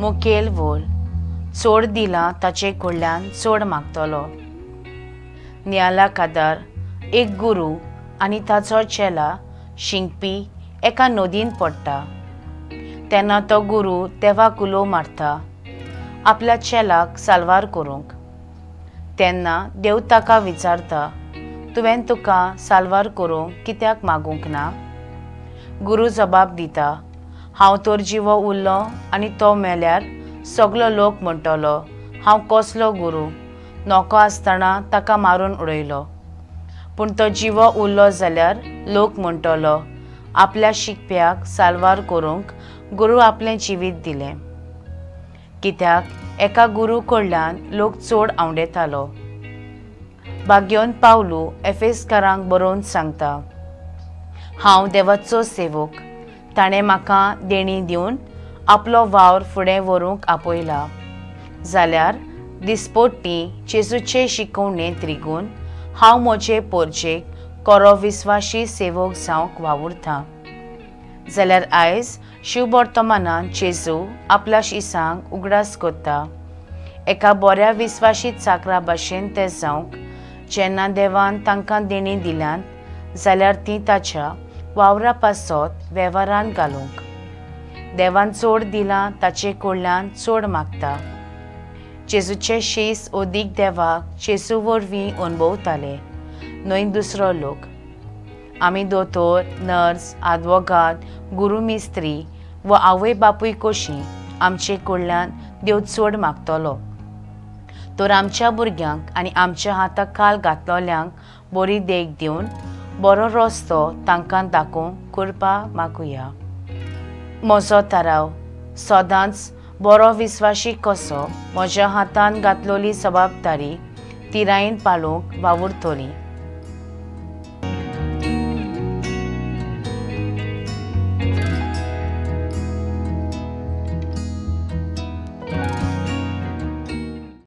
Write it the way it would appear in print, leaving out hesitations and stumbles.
मुखेल वोल चोड दिलां ताचे कडल्यान चोड मागतलो। नियाला कादार एक गुरू आनी ताचो चेला शिंकपी एका नदीन पडटा। तेन्ना तो गुरू देवाक उलो मारता आपल्या चेलाक साल्वार करूंक। तेन्ना देव ताका विचारता, तुवें तुका साल्वार करूंक कित्याक मागूंक ना? गुरू जबाब दिता, हांव तर जिवो उरलो आनी तो मेल्यार सगलो लोक म्हणटलो हांव कसलो गुरू, नोको आसतना ताका मारून उडयलो। पूण तो जिवो उरलो जाल्यार लोक म्हणटलो आपल्या शिकप्याक साल्वार करूंक गुरू आपलें जिवीत दिलें। कित्याक एका गुरू कडल्यान लोक चोड आवडेतालो। भाग्योन पावलू एफेसकारांक बरोवन सांगता, हांव देवाचो सेवक, ताणें म्हाका देणी दिवन आपलो वावर फुडें व्हरूंक आपयला। जाल्यार दिसपट्टी जेजूचे शिकवणेंत रिगून हांव म्हजे पोरचेक खरो विस्वासी सेवक जावंक वावुरतां। जाल्यार आयज शिववर्तमानांत जेजू आपल्या शिसांक उगडास कोत्ता। एका बऱ्या विस्वासी चाकरा भाशेन ते जावंक जेन्ना देवान तांकां देणी दिल्यात जाल्यार ती ताच्या वावरा पासत वेव्हारांत घालूंक। देवान चोड दिलां ताचे कडल्यान चोड मागता। जेजूचे शीस ओदीक देवाक जेजू वरवीं अणभवताले, न्हय दुसरो लोक। आमी दोतोर, नर्स, आदवोगाद, गुरू मिस्त्री व आवय बापूय कशीं आमचे कडल्यान देव चोड मागतलो, तर आमच्या भुरग्यांक आनी आमच्या हाताक काल घातलोल्यांक बरी देख दिवन बरो रस्तो तांकां दाखोवंक कृपा मागुया। म्हजो थाराव सदांच बरो विस्वासी कसो म्हज्या हातान घातलोली जबाबदारी तिरायेन पाळूंक वावुरतली।